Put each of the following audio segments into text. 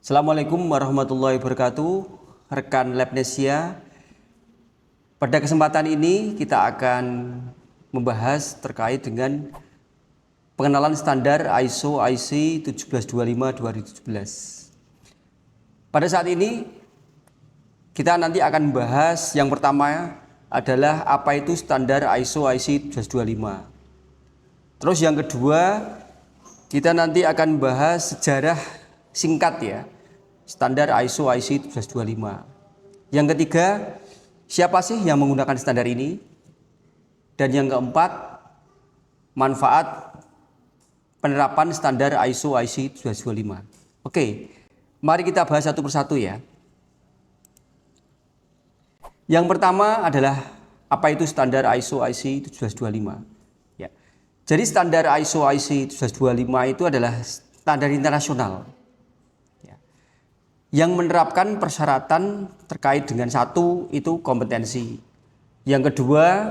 Assalamualaikum warahmatullahi wabarakatuh, rekan Labnesia. Pada kesempatan ini kita akan membahas terkait dengan pengenalan standar ISO IC 17252-2017. Pada saat ini kita nanti akan membahas yang pertama adalah apa itu standar ISO IC 17225. Terus yang kedua kita nanti akan membahas sejarah singkat ya, standar ISO IC 17225. Yang ketiga, siapa sih yang menggunakan standar ini? Dan yang keempat, manfaat penerapan standar ISO IC 17225. Oke, mari kita bahas satu persatu ya. Yang pertama adalah apa itu standar ISO IC 17225. Ya. Jadi standar ISO IC 17225 itu adalah standar internasional yang menerapkan persyaratan terkait dengan satu itu kompetensi, yang kedua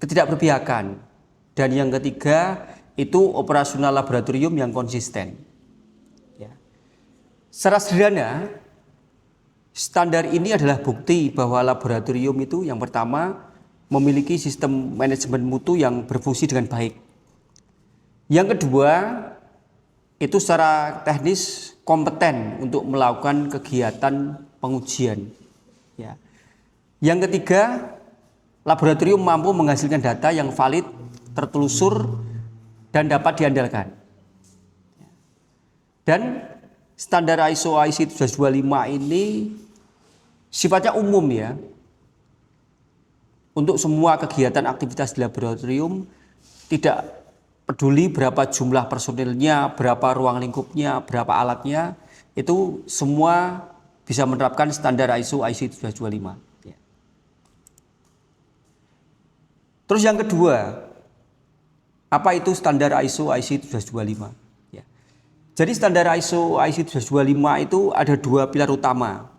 ketidakberpihakan, dan yang ketiga itu operasional laboratorium yang konsisten. Ya. Secara sederhana, standar ini adalah bukti bahwa laboratorium itu yang pertama memiliki sistem manajemen mutu yang berfungsi dengan baik. Yang kedua, itu secara teknis kompeten untuk melakukan kegiatan pengujian. Ya. Yang ketiga, laboratorium mampu menghasilkan data yang valid, tertelusur, dan dapat diandalkan. Dan standar ISO IC 17225 ini sifatnya umum ya, untuk semua kegiatan aktivitas di laboratorium, tidak peduli berapa jumlah personilnya, berapa ruang lingkupnya, berapa alatnya, itu semua bisa menerapkan standar ISO IC 17225. Ya. Terus yang kedua, apa itu standar ISO IC 17225? Ya. Jadi standar ISO IC 17225 itu ada dua pilar utama.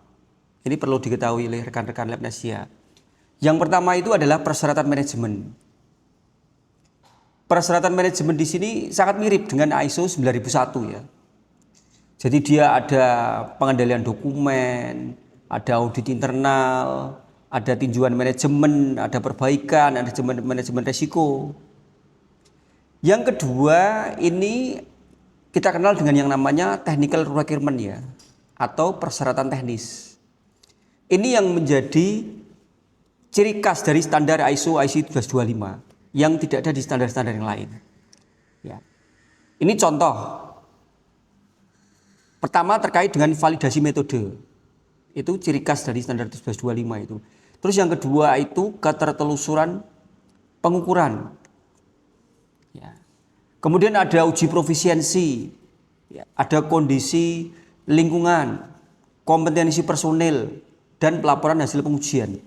Ini perlu diketahui oleh rekan-rekan Labnesia. Yang pertama itu adalah persyaratan manajemen. Persyaratan manajemen di sini sangat mirip dengan ISO 9001 ya. Jadi dia ada pengendalian dokumen, ada audit internal, ada tinjauan manajemen, ada perbaikan, ada manajemen resiko. Yang kedua ini kita kenal dengan yang namanya technical requirement ya, atau persyaratan teknis. Ini yang menjadi ciri khas dari standar ISO IC 17225. Yang tidak ada di standar-standar yang lain. Ya. Ini contoh. Pertama terkait dengan validasi metode. Itu ciri khas dari standar 17225 itu. Terus yang kedua itu ketertelusuran pengukuran. Ya. Kemudian ada uji profisiensi. Ya. Ada kondisi lingkungan, kompetensi personil, dan pelaporan hasil pengujian.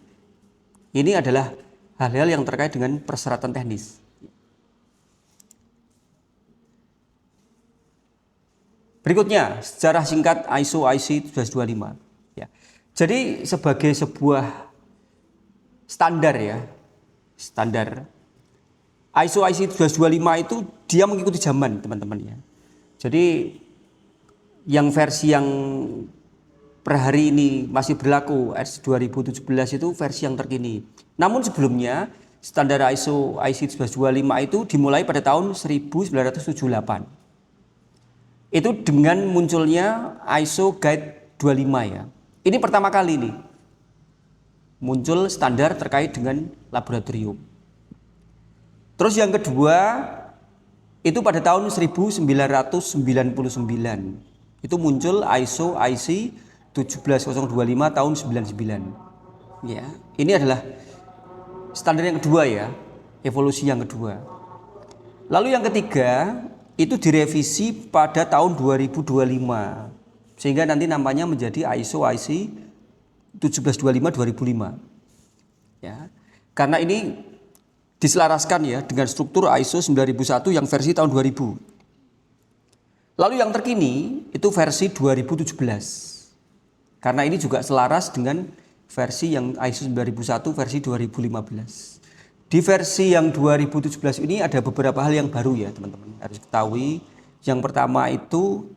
Ini adalah hal-hal yang terkait dengan persyaratan teknis. Berikutnya, sejarah singkat ISO IC 17225. Ya. Jadi sebagai sebuah standar ya, standar ISO IC 17225 itu dia mengikuti zaman teman-teman ya. Jadi yang versi yang per hari ini masih berlaku RS 2017 itu versi yang terkini. Namun sebelumnya standar ISO IC 17225 itu dimulai pada tahun 1978. Itu dengan munculnya ISO Guide 25 ya. Ini pertama kali nih muncul standar terkait dengan laboratorium. Terus yang kedua itu pada tahun 1999 itu muncul ISO IC 17025 tahun 99. Ya, ini adalah standar yang kedua ya, evolusi yang kedua. Lalu yang ketiga itu direvisi pada tahun 2025 sehingga nanti namanya menjadi ISO IC 1725-2005. Ya, karena ini diselaraskan ya dengan struktur ISO 9001 yang versi tahun 2000. Lalu yang terkini itu versi 2017. Karena ini juga selaras dengan versi yang ISO 9001 versi 2015. Di versi yang 2017 ini ada beberapa hal yang baru ya teman-teman. Harus ketahui. Yang pertama itu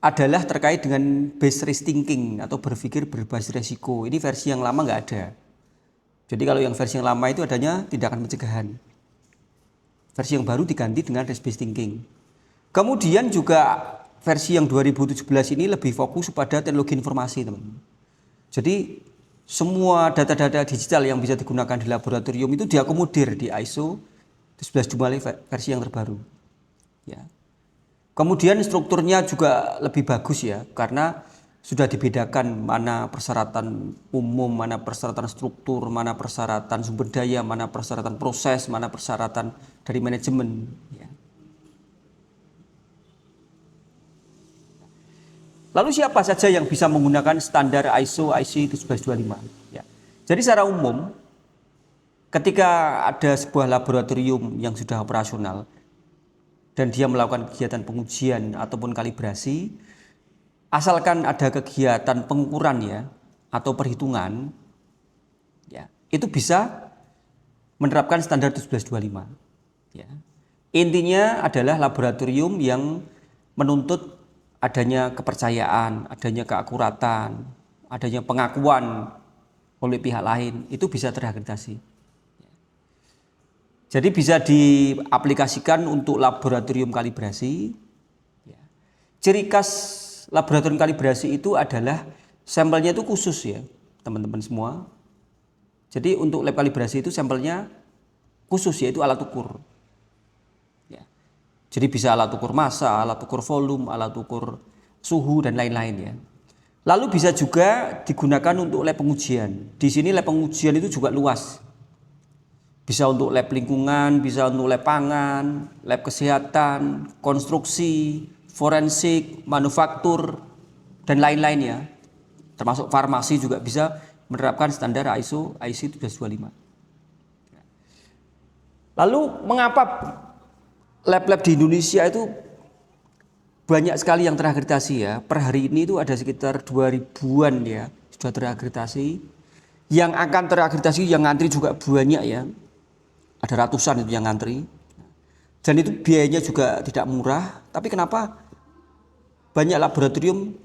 adalah terkait dengan base risk thinking atau berpikir berbasis resiko. Ini versi yang lama nggak ada. Jadi kalau yang versi yang lama itu adanya tindakan pencegahan. Versi yang baru diganti dengan risk based thinking. Kemudian juga versi yang 2017 ini lebih fokus pada teknologi informasi, teman-teman. Jadi semua data-data digital yang bisa digunakan di laboratorium itu diakomodir di ISO 11225 versi yang terbaru. Ya. Kemudian strukturnya juga lebih bagus ya, karena sudah dibedakan mana persyaratan umum, mana persyaratan struktur, mana persyaratan sumber daya, mana persyaratan proses, mana persyaratan dari manajemen. Ya. Lalu siapa saja yang bisa menggunakan standar ISO IC 11225? Ya. Jadi secara umum, ketika ada sebuah laboratorium yang sudah operasional dan dia melakukan kegiatan pengujian ataupun kalibrasi, asalkan ada kegiatan pengukuran ya atau perhitungan, ya, itu bisa menerapkan standar 11225. Ya. Intinya adalah laboratorium yang menuntut adanya kepercayaan, adanya keakuratan, adanya pengakuan oleh pihak lain, itu bisa terakreditasi. Jadi bisa diaplikasikan untuk laboratorium kalibrasi. Ciri khas laboratorium kalibrasi itu adalah sampelnya itu khusus ya, teman-teman semua. Jadi untuk lab kalibrasi itu sampelnya khusus, yaitu alat ukur. Ya. Jadi bisa alat ukur massa, alat ukur volume, alat ukur suhu dan lain-lain ya. Lalu bisa juga digunakan untuk lab pengujian. Di sini lab pengujian itu juga luas. Bisa untuk lab lingkungan, bisa untuk lab pangan, lab kesehatan, konstruksi, forensik, manufaktur, dan lain-lain ya. Termasuk farmasi juga bisa menerapkan standar ISO IC 11225. Lalu mengapa lab-lab di Indonesia itu banyak sekali yang terakreditasi ya? Per hari ini itu ada sekitar 2000-an ya sudah terakreditasi. Yang akan terakreditasi yang ngantri juga banyak ya. Ada ratusan itu yang ngantri. Dan itu biayanya juga tidak murah. Tapi kenapa banyak laboratorium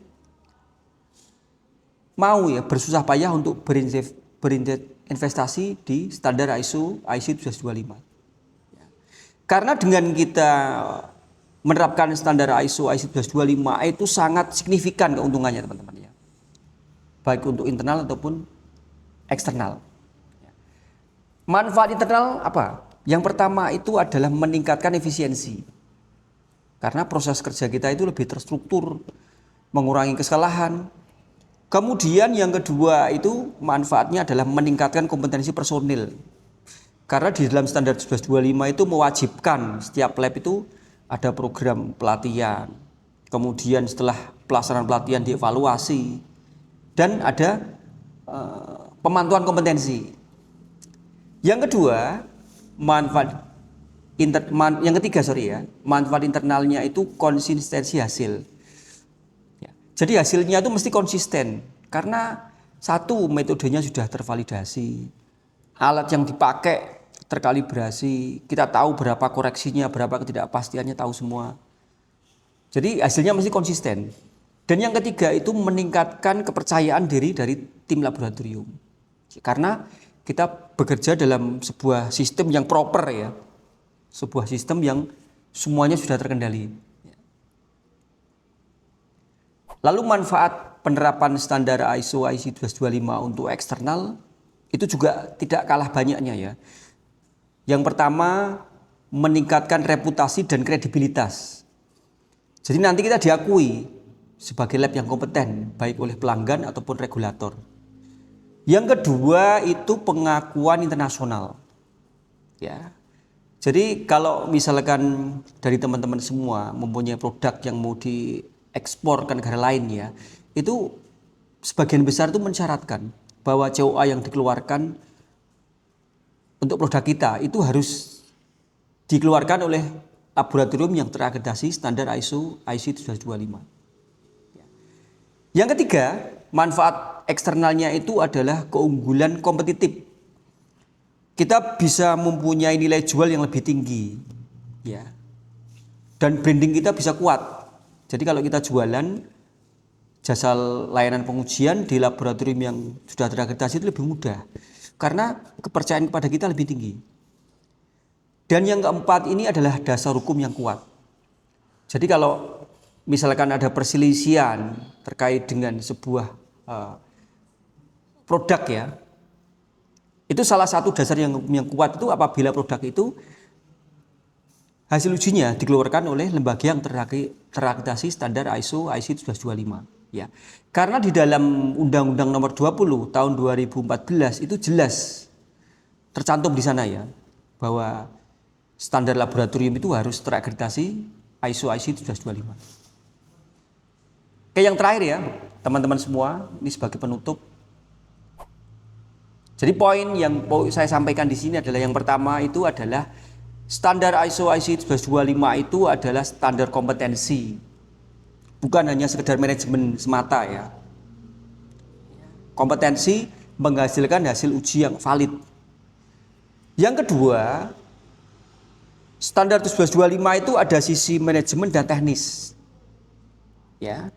mau ya bersusah payah untuk berinvestasi di standar ISO IC 11225. Karena dengan kita menerapkan standar ISO IC 11225 itu sangat signifikan keuntungannya, teman-teman ya. Baik untuk internal ataupun eksternal. Manfaat internal apa? Yang pertama itu adalah meningkatkan efisiensi. Karena proses kerja kita itu lebih terstruktur, mengurangi kesalahan. Kemudian yang kedua itu manfaatnya adalah meningkatkan kompetensi personil. Karena di dalam standar 1125 itu mewajibkan setiap lab itu ada program pelatihan. Kemudian setelah pelaksanaan pelatihan dievaluasi dan ada pemantauan kompetensi. Yang kedua, manfaat manfaat internalnya itu konsistensi hasil. Ya. Jadi hasilnya itu mesti konsisten karena satu, metodenya sudah tervalidasi, alat yang dipakai terkalibrasi, kita tahu berapa koreksinya, berapa ketidakpastiannya, tahu semua. Jadi hasilnya mesti konsisten. Dan yang ketiga itu meningkatkan kepercayaan diri dari tim laboratorium. Karena kita bekerja dalam sebuah sistem yang proper ya. Sebuah sistem yang semuanya sudah terkendali. Lalu manfaat penerapan standar ISO IC 11225 untuk eksternal itu juga tidak kalah banyaknya ya. Yang pertama, meningkatkan reputasi dan kredibilitas. Jadi nanti kita diakui sebagai lab yang kompeten baik oleh pelanggan ataupun regulator. Yang kedua itu pengakuan internasional. Ya. Jadi kalau misalkan dari teman-teman semua mempunyai produk yang mau diekspor ke negara lain ya, itu sebagian besar itu mensyaratkan bahwa COA yang dikeluarkan untuk produk kita itu harus dikeluarkan oleh laboratorium yang terakreditasi standar ISO IC 11225. Yang ketiga, manfaat eksternalnya itu adalah keunggulan kompetitif. Kita bisa mempunyai nilai jual yang lebih tinggi, ya. Dan branding kita bisa kuat. Jadi kalau kita jualan jasa layanan pengujian di laboratorium yang sudah terakreditasi itu lebih mudah karena kepercayaan kepada kita lebih tinggi. Dan yang keempat ini adalah dasar hukum yang kuat. Jadi kalau misalkan ada perselisihan terkait dengan sebuah produk ya, itu salah satu dasar yang kuat itu apabila produk itu hasil ujinya dikeluarkan oleh lembaga yang terakreditasi standar ISO IC 1125 ya. Karena di dalam Undang-Undang Nomor 20 tahun 2014 itu jelas tercantum di sana ya bahwa standar laboratorium itu harus terakreditasi ISO IC 1125. Oke, yang terakhir ya, teman-teman semua, ini sebagai penutup. Jadi poin yang saya sampaikan di sini adalah yang pertama itu adalah standar ISO IC 1125 itu adalah standar kompetensi. Bukan hanya sekedar manajemen semata ya. Kompetensi menghasilkan hasil uji yang valid. Yang kedua, standar 1125 itu ada sisi manajemen dan teknis. Ya.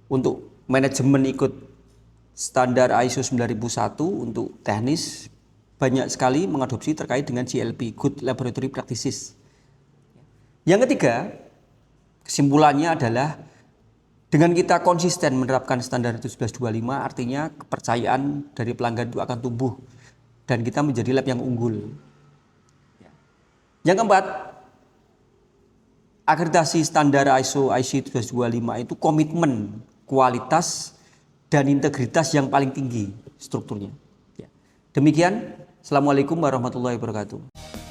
Untuk manajemen ikut standar ISO 9001, untuk teknis banyak sekali mengadopsi terkait dengan GLP, Good Laboratory Practices. Yang ketiga, kesimpulannya adalah dengan kita konsisten menerapkan standar 1125, artinya kepercayaan dari pelanggan itu akan tumbuh dan kita menjadi lab yang unggul. Yang keempat, akreditasi standar ISO IC 1125 itu komitmen kualitas dan integritas yang paling tinggi strukturnya. Demikian, Assalamualaikum warahmatullahi wabarakatuh.